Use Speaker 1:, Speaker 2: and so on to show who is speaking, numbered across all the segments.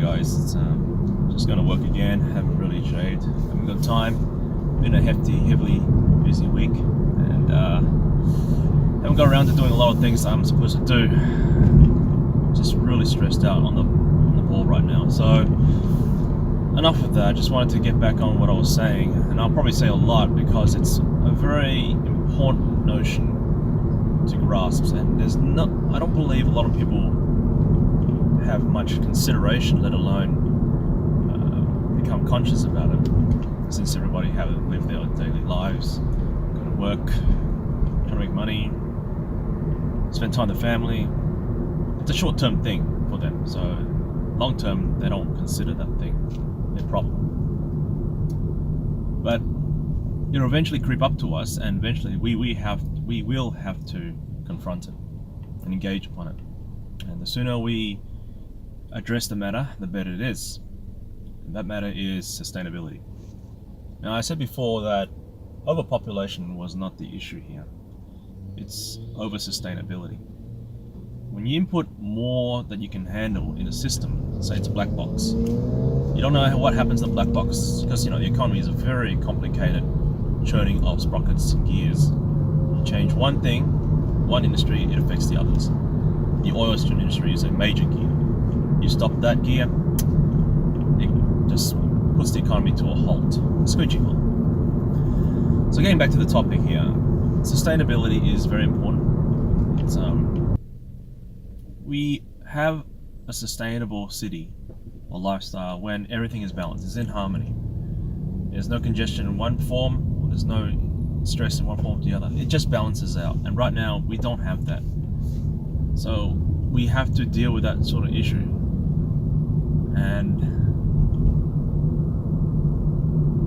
Speaker 1: guys. It's just going to work again. Haven't really shaved. Haven't got time. Been a heavily busy week, and haven't got around to doing a lot of things that I'm supposed to do. Just really stressed out on the ball right now. So enough of that. Just wanted to get back on what I was saying, and I'll probably say a lot because it's a very important notion to grasp, and I don't believe a lot of people have much consideration, let alone become conscious about it, since everybody have lived their daily lives, go to work, trying to make money, spend time with family. It's a short-term thing for them, so long-term they don't consider that thing their problem. But it'll eventually creep up to us, and eventually we will have to confront it and engage upon it. And the sooner we address the matter, the better it is. And that matter is sustainability. Now, I said before that overpopulation was not the issue here. It's over-sustainability. When you input more than you can handle in a system, say it's a black box, you don't know what happens in the black box, because the economy is a very complicated churning of sprockets and gears. You change one thing, one industry, it affects the others. The oil industry is a major gear. You stop that gear, it just puts the economy to a halt, a screeching halt. So getting back to the topic here, sustainability is very important. It's, we have a sustainable city or lifestyle when everything is balanced, it's in harmony. There's no congestion in one form, or there's no stress in one form to the other. It just balances out, and right now we don't have that. So we have to deal with that sort of issue. And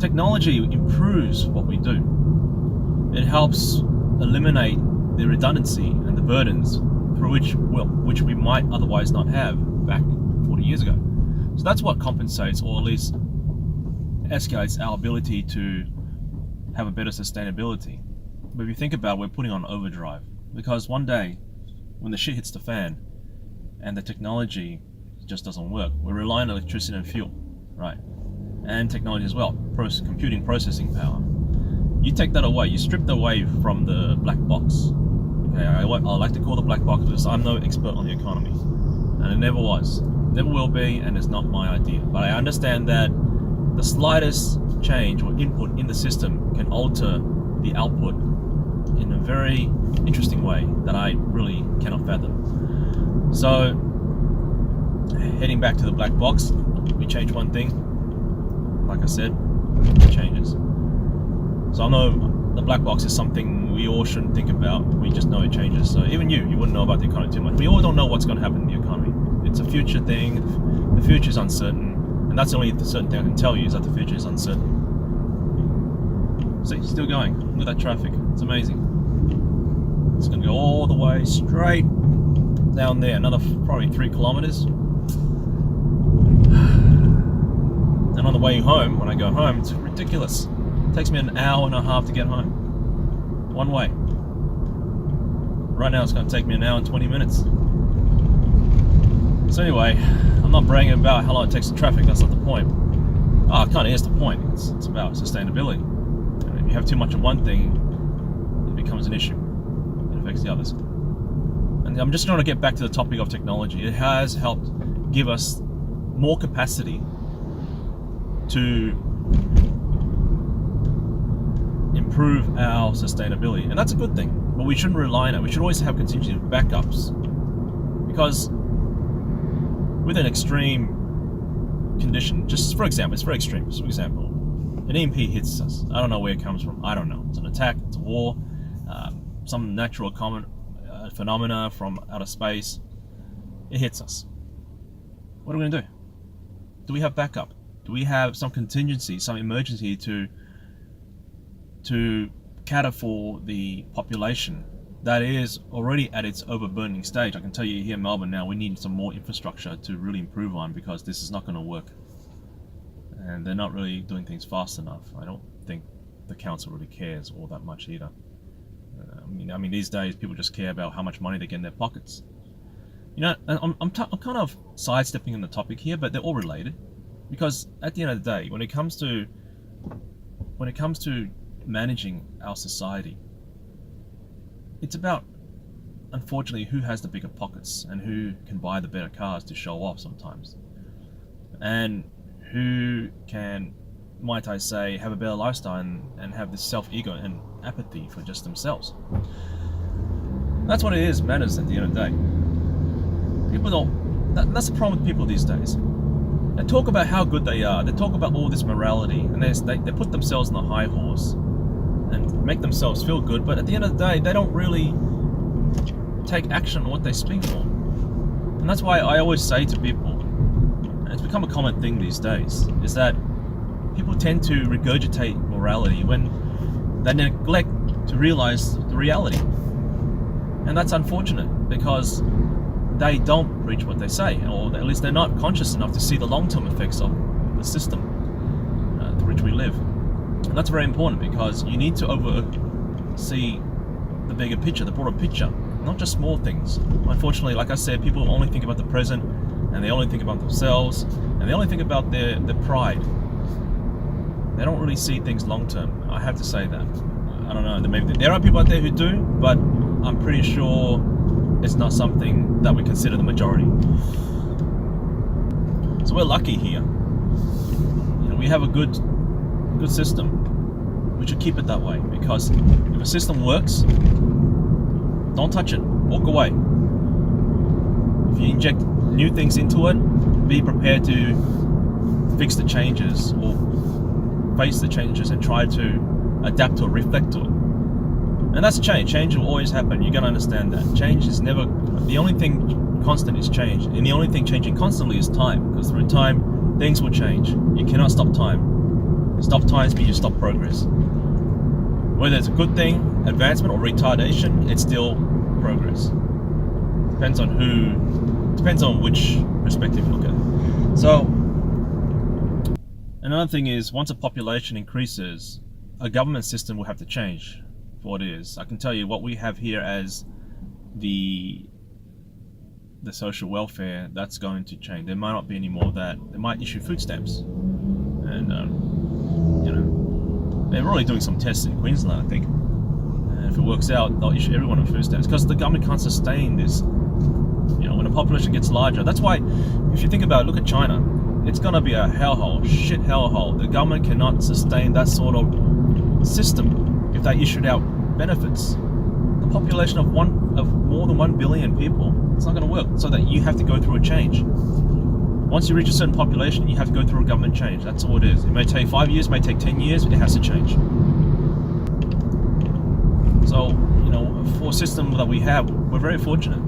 Speaker 1: technology improves what we do. It helps eliminate the redundancy and the burdens for which we might otherwise not have back 40 years ago. So that's what compensates, or at least escalates, our ability to have a better sustainability. But if you think about it, we're putting on overdrive, because one day when the shit hits the fan and the technology just doesn't work, we're relying on electricity and fuel, right? And technology as well, computing processing power. You take that away, you strip that away from the black box. Okay, I like to call the black box because I'm no expert on the economy, and it never was, never will be, and it's not my idea. But I understand that the slightest change or input in the system can alter the output in a very interesting way that I really cannot fathom. So, heading back to the black box, we change one thing, like I said, it changes. So I know the black box is something we all shouldn't think about, we just know it changes. So even you wouldn't know about the economy too much. We all don't know what's going to happen in the economy. It's a future thing, the future is uncertain, and that's the only certain thing I can tell you, is that the future is uncertain. See, still going, look at that traffic, it's amazing. It's going to go all the way straight down there, another probably 3 kilometers. And on the way home, when I go home, it's ridiculous. It takes me an hour and a half to get home, one way. Right now it's going to take me an hour and 20 minutes. So anyway, I'm not bragging about how long it takes the traffic, that's not the point. Oh, it kind of is the point, it's about sustainability. And if you have too much of one thing, it becomes an issue. It affects the others. And I'm just trying to get back to the topic of technology. It has helped give us more capacity to improve our sustainability, and that's a good thing, but we shouldn't rely on it. We should always have contingency backups, because with an extreme condition, just for example, it's very extreme. For example, an EMP hits us. I don't know where it comes from. I don't know. It's an attack, it's a war, some natural phenomena from outer space. It hits us. What are we going to do? Do we have backup? Do we have some contingency, some emergency to cater for the population that is already at its overburdening stage? I can tell you here in Melbourne now, we need some more infrastructure to really improve on, because this is not going to work. And they're not really doing things fast enough. I don't think the council really cares all that much either. I mean, these days people just care about how much money they get in their pockets. And I'm kind of sidestepping on the topic here, but they're all related, because at the end of the day, when it comes to managing our society, it's about, unfortunately, who has the bigger pockets and who can buy the better cars to show off sometimes, and who can, might I say, have a better lifestyle and have this self-ego and apathy for just themselves. That's what it is, matters at the end of the day. People don't, that's the problem with people these days. They talk about how good they are, they talk about all this morality, and they put themselves on a high horse and make themselves feel good, but at the end of the day, they don't really take action on what they speak for. And that's why I always say to people, and it's become a common thing these days, is that people tend to regurgitate morality when they neglect to realize the reality. And that's unfortunate, because they don't preach what they say, or at least they're not conscious enough to see the long-term effects of the system through which we live. And that's very important, because you need to see the bigger picture, the broader picture, not just small things. Unfortunately, like I said, people only think about the present, and they only think about themselves, and they only think about their pride. They don't really see things long-term. I have to say that. I don't know, maybe there are people out there who do, but I'm pretty sure it's not something that we consider the majority. So we're lucky here. We have a good system. We should keep it that way, because if a system works, don't touch it. Walk away. If you inject new things into it, be prepared to fix the changes or face the changes and try to adapt or reflect to it. And that's change. Change will always happen. You're going to understand that. Change is never... The only thing constant is change. And the only thing changing constantly is time. Because through time, things will change. You cannot stop time. Stop time means you stop progress. Whether it's a good thing, advancement, or retardation, it's still progress. Depends on which perspective you look at it. So, another thing is, once a population increases, a government system will have to change. What it is. I can tell you what we have here as the social welfare, that's going to change. There might not be any more of that. They might issue food stamps, and they're really doing some tests in Queensland, I think. And if it works out, they'll issue everyone on food stamps, because the government can't sustain this. When the population gets larger, that's why, if you think about it, look at China. It's gonna be a hellhole, shit hellhole. The government cannot sustain that sort of system. If they issued out benefits, the population of more than 1 billion people, it's not going to work. So that you have to go through a change. Once you reach a certain population, you have to go through a government change. That's all it is. It may take 5 years, it may take 10 years, but it has to change. So, for a system that we have, we're very fortunate,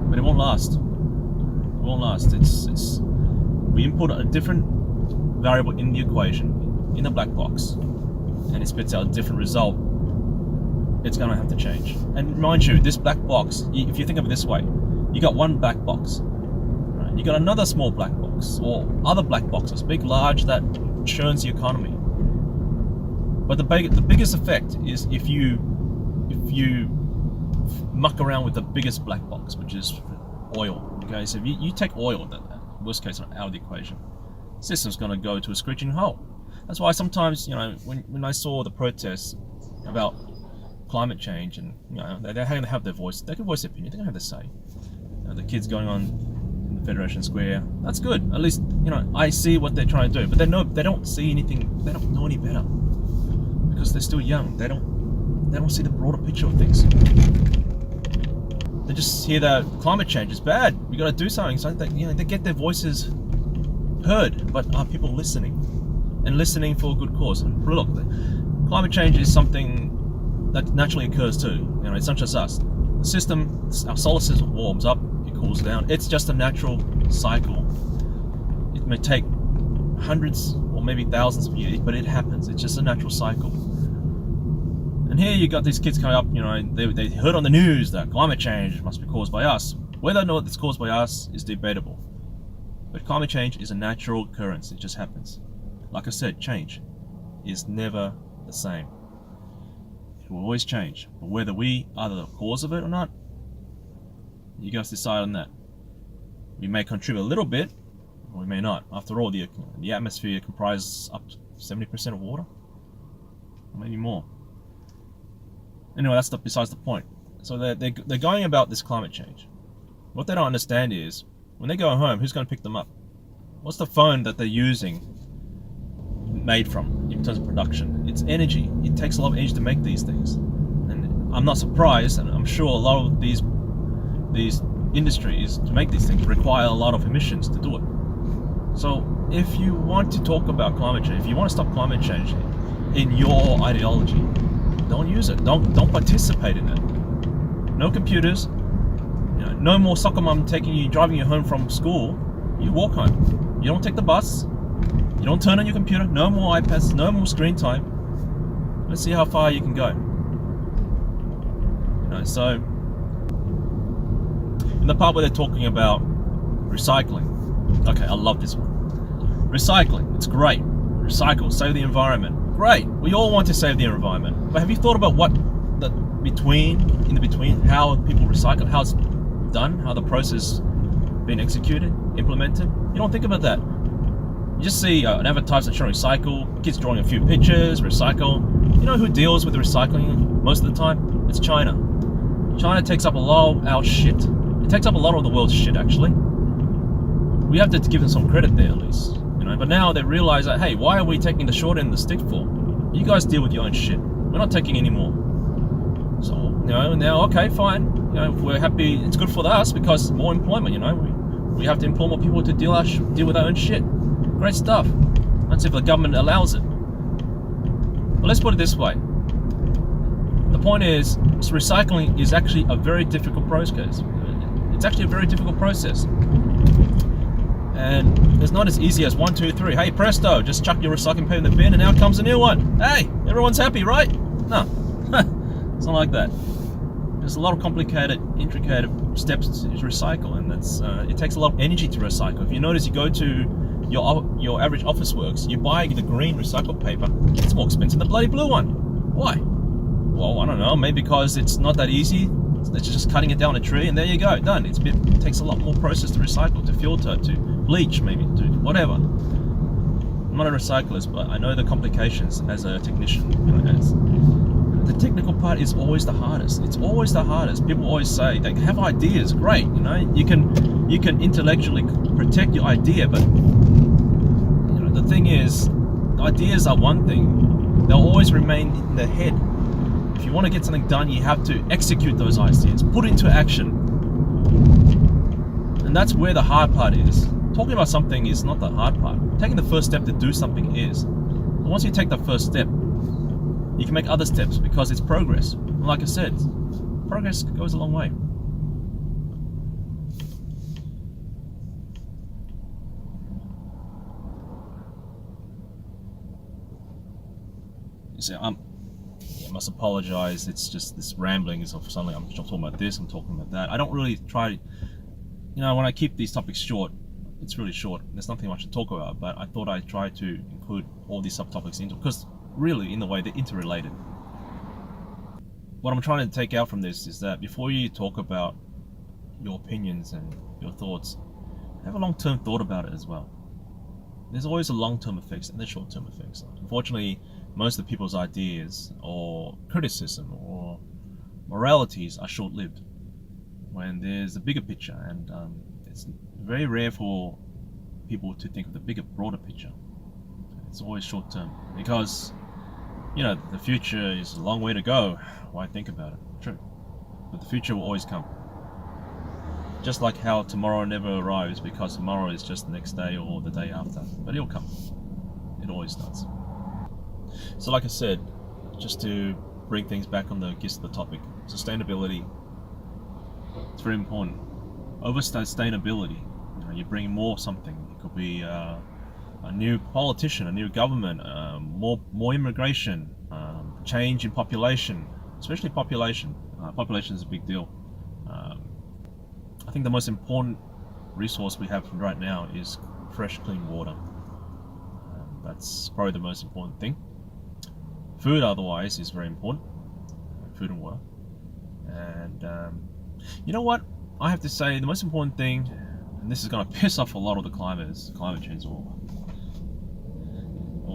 Speaker 1: but it won't last. It won't last. We input a different variable in the equation, in the black box, and it spits out a different result. It's going to have to change. And mind you, this black box, if you think of it this way, you got one black box, right? You got another small black box, or other black boxes, big, large, that churns the economy. But the biggest effect is if you muck around with the biggest black box, which is oil. Okay, so if you take oil, that worst case, out of the equation, the system's going to go to a screeching halt. That's why sometimes, when I saw the protests about climate change, and they have their voice, they can voice their opinion, they can have their say. The kids going on in the Federation Square, that's good. At least I see what they're trying to do, but they don't see anything. They don't know any better, because they're still young. They don't see the broader picture of things. They just hear that climate change is bad. We got to do something. So they get their voices heard, but are people listening? And listening for a good cause. Look, climate change is something that naturally occurs too. It's not just us. The system, our solar system warms up, it cools down. It's just a natural cycle. It may take hundreds or maybe thousands of years, but it happens. It's just a natural cycle. And here you got these kids coming up, they heard on the news that climate change must be caused by us. Whether or not it's caused by us is debatable. But climate change is a natural occurrence. It just happens. Like I said, change is never the same. It will always change. But whether we are the cause of it or not, you guys decide on that. We may contribute a little bit, or we may not. After all, the atmosphere comprises up to 70% of water, or maybe more. Anyway, that's besides the point. So they're going about this climate change. What they don't understand is, when they go home, who's going to pick them up? What's the phone that they're using made from in terms of production? It's energy. It takes a lot of energy to make these things. And I'm not surprised, and I'm sure a lot of these industries to make these things require a lot of emissions to do it. So if you want to talk about climate change, if you want to stop climate change in your ideology, don't use it. Don't participate in it. No computers. No more soccer mom driving you home from school. You walk home. You don't take the bus. You don't turn on your computer. No more iPads. No more screen time. Let's see how far you can go. So in the part where they're talking about recycling. Okay, I love this one. Recycling. It's great. Recycle. Save the environment. Great. We all want to save the environment. But have you thought about what in the between, how people recycle, how it's done, how the process being executed, implemented? You don't think about that. You just see an advertisement showing recycle, kids drawing a few pictures, recycle. You know who deals with the recycling most of the time? It's China. China takes up a lot of our shit. It takes up a lot of the world's shit, actually. We have to give them some credit there, at least. But now they realize that, hey, why are we taking the short end of the stick for? You guys deal with your own shit. We're not taking any more. So, now, okay, fine. We're happy. It's good for us because more employment, we have to employ more people to deal with our own shit. Great stuff. That's if the government allows it. But let's put it this way. The point is, recycling is actually a very difficult process. It's actually a very difficult process. And it's not as easy as 1, 2, 3. Hey, presto, just chuck your recycling paper in the bin and now comes a new one. Hey, everyone's happy, right? No, it's not like that. There's a lot of complicated, intricate steps to recycle, and it takes a lot of energy to recycle. If you notice, you go to your average office works, you buy the green recycled paper, it's more expensive than the bloody blue one. Why? Well, I don't know, maybe because it's not that easy. It's just cutting it down a tree and there you go, done. It takes a lot more process to recycle, to filter, to bleach, maybe, to whatever. I'm not a recyclist, but I know the complications as a technician. The technical part is always the hardest. It's always the hardest. People always say they have ideas, great, you can intellectually protect your idea, but the thing is, ideas are one thing. They'll always remain in the head. If you want to get something done, you have to execute those ideas, put it into action. And that's where the hard part is. Talking about something is not the hard part. Taking the first step to do something is. But once you take the first step, you can make other steps because it's progress. And like I said, progress goes a long way. You see, I must apologize. It's just this ramblings of suddenly I'm talking about this, I'm talking about that. I don't really try, when I keep these topics short, it's really short. There's nothing much to talk about, but I thought I'd try to include all these subtopics into, because really, in a way, they're interrelated. What I'm trying to take out from this is that before you talk about your opinions and your thoughts, have a long-term thought about it as well. There's always a long-term effects and there's short-term effects. Unfortunately, most of the people's ideas or criticism or moralities are short-lived when there's a bigger picture, and it's very rare for people to think of the bigger, broader picture. It's always short-term because, the future is a long way to go. Why think about it? True. But the future will always come. Just like how tomorrow never arrives because tomorrow is just the next day or the day after. But it'll come. It always does. So like I said, just to bring things back on the gist of the topic, sustainability. It's very important. Over sustainability, you bring more something. It could be a new politician, a new government, more immigration, change in population, especially population. Population is a big deal. I think the most important resource we have right now is fresh, clean water. That's probably the most important thing. Food, otherwise, is very important. Food and water. And you know what? I have to say the most important thing and this is going to piss off a lot of the climate change or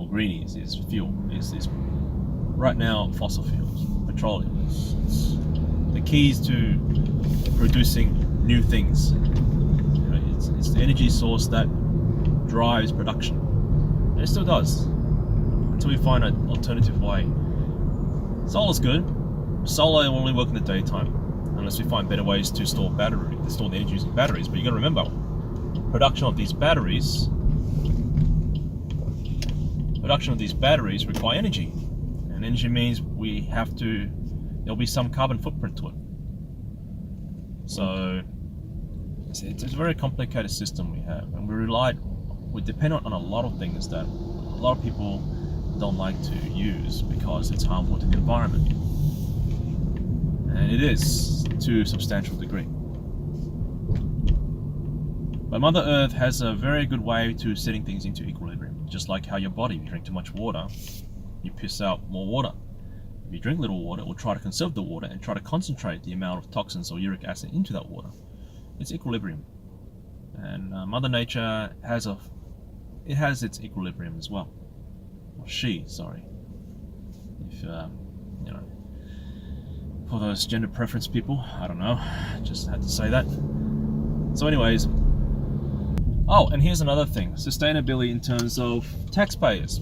Speaker 1: greenies, is fuel. Is right now fossil fuels, petroleum. It's the keys to producing new things. You know, it's the energy source that drives production, and it still does until we find an alternative way. Solar's good. Solar will only work in the daytime unless we find better ways to store the energy using batteries. But you got to remember, production of these batteries require energy, and energy means there'll be some carbon footprint to it. So it's a very complicated system we have, and we're dependent on a lot of things that a lot of people don't like to use because it's harmful to the environment, and it is to a substantial degree. But Mother Earth has a very good way to setting things into equilibrium, just like how your body, if you drink too much water, you piss out more water. If you drink little water, it will try to conserve the water and try to concentrate the amount of toxins or uric acid into that water. It's equilibrium, and Mother Nature has its equilibrium as well. Or she, sorry. If for those gender preference people, I don't know. Just had to say that. So, anyways. Oh, and here's another thing: sustainability in terms of taxpayers.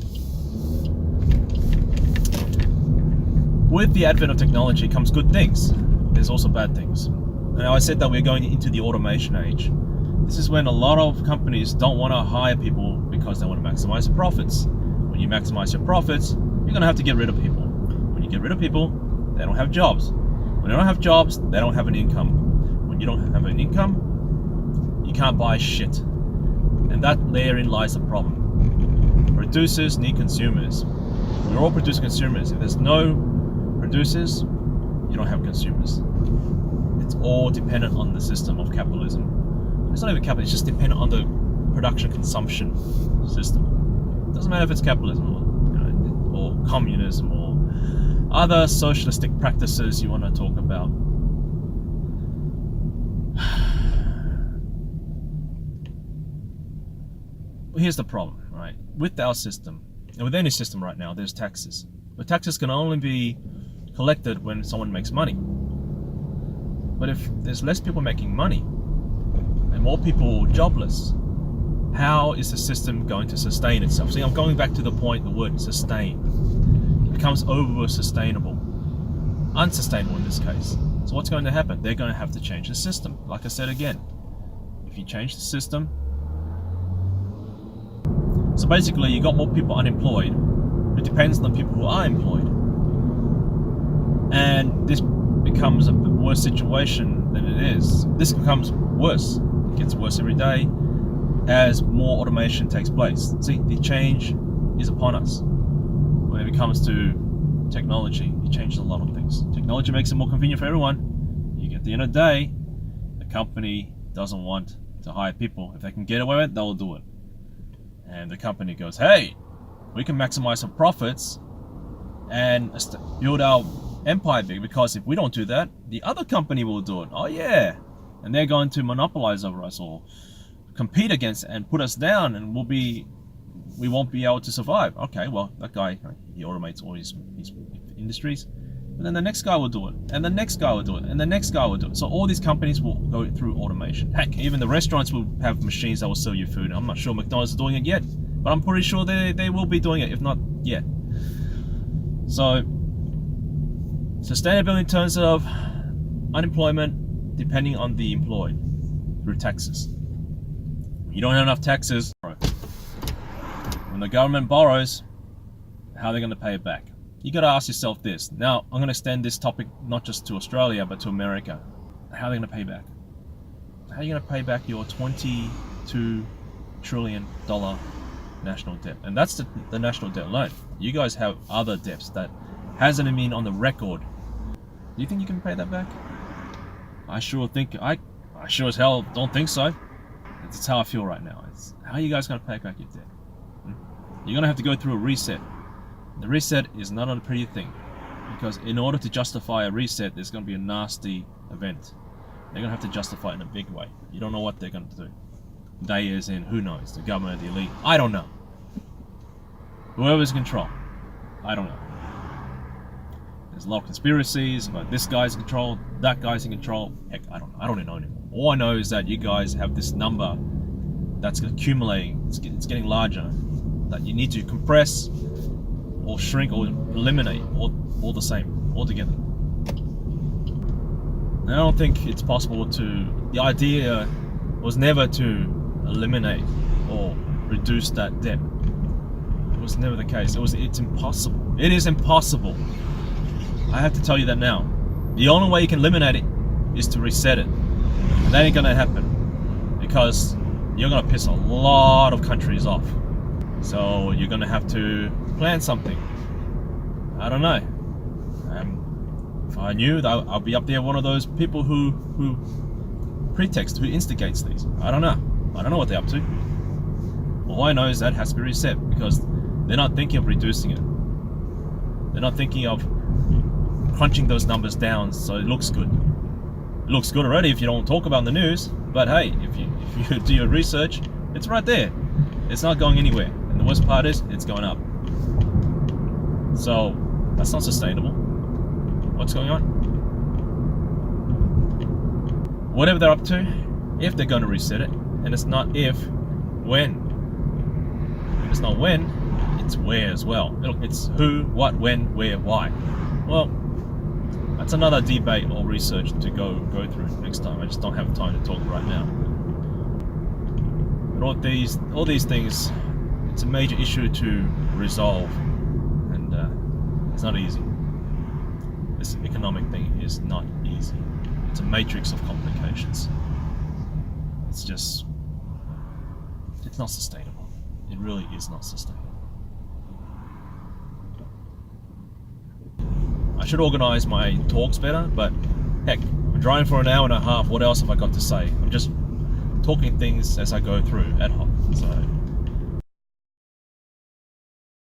Speaker 1: With the advent of technology comes good things. There's also bad things. Now, I said that we're going into the automation age. This is when a lot of companies don't want to hire people because they want to maximize their profits. When you maximize your profits, you're going to have to get rid of people. When you get rid of people, they don't have jobs. When they don't have jobs, they don't have an income. When you don't have an income, you can't buy shit. And therein lies the problem. Producers need consumers. We're all producer consumers. If there's no producers, you don't have consumers. It's all dependent on the system of capitalism. It's not even capitalism, it's just dependent on the production consumption system. It doesn't matter if it's capitalism or communism or other socialistic practices you want to talk about. Well, here's the problem, right? With our system, and with any system right now, there's taxes. But taxes can only be collected when someone makes money. But if there's less people making money and more people jobless, how is the system going to sustain itself? See, I'm going back to the point, the word sustain. It becomes over-sustainable. Unsustainable in this case. So what's going to happen? They're going to have to change the system. Like I said again, if you change the system, so basically you got more people unemployed. It depends on the people who are employed. And this becomes a worse situation than it is. This becomes worse. It gets worse every day as more automation takes place. See, the change is upon us. When it comes to technology, it changes a lot of things. Technology makes it more convenient for everyone. You get at the end of the day, the company doesn't want to hire people. If they can get away with it, they'll do it. And the company goes, hey, we can maximize our profits and build our empire big, because if we don't do that, the other company will do it. Oh yeah, and they're going to monopolize over us or compete against and put us down, and we won't be able to survive. Okay, well, that guy, he automates all his industries, but then the next guy will do it, and the next guy will do it, and the next guy will do it. So all these companies will go through automation. Heck, even the restaurants will have machines that will serve you food. I'm not sure McDonald's is doing it yet, but I'm pretty sure they will be doing it, if not yet. So sustainability in terms of unemployment depending on the employed through taxes. You don't have enough taxes. When the government borrows, how are they going to pay it back? You got to ask yourself this. Now, I'm going to extend this topic not just to Australia, but to America. How are they going to pay back? How are you going to pay back your $22 trillion national debt? And that's the national debt alone. You guys have other debts that hasn't been on the record. Do you think you can pay that back? I sure as hell don't think so. That's how I feel right now. How are you guys going to pay back your debt? You're going to have to go through a reset. The reset is not a pretty thing, because in order to justify a reset, there's going to be a nasty event. They're going to have to justify it in a big way. You don't know what they're going to do. They as in, who knows? The government, the elite? I don't know. Whoever's in control, I don't know. There's a lot of conspiracies about this guy's in control, that guy's in control. Heck, I don't even know anymore. All I know is that you guys have this number that's accumulating, it's getting larger, that you need to compress or shrink or eliminate all the same, all together. And I don't think it's possible to, the idea was never to eliminate or reduce that debt. It was never the case. It's impossible. It is impossible. I have to tell you that now. The only way you can eliminate it is to reset it. And that ain't gonna happen because you're gonna piss a lot of countries off. So you're gonna have to plan something. I don't know. If I knew that, I'll be up there one of those people who who instigates these. I don't know. I don't know what they're up to. All I know is that it has to be reset because they're not thinking of reducing it. They're not thinking of crunching those numbers down so it looks good. It looks good already if you don't talk about it in the news, but hey, if you do your research, it's right there. It's not going anywhere. And the worst part is, it's going up. So, that's not sustainable. What's going on? Whatever they're up to, if they're going to reset it, and it's not if, when. If it's not when, it's where as well. It's who, what, when, where, why. Well, that's another debate or research to go through next time. I just don't have time to talk right now. But all these things, it's a major issue to resolve, and it's not easy. This economic thing is not easy. It's a matrix of complications. It's not sustainable. It really is not sustainable. I should organize my talks better, but heck, I'm driving for an hour and a half. What else have I got to say? I'm just talking things as I go through ad hoc. So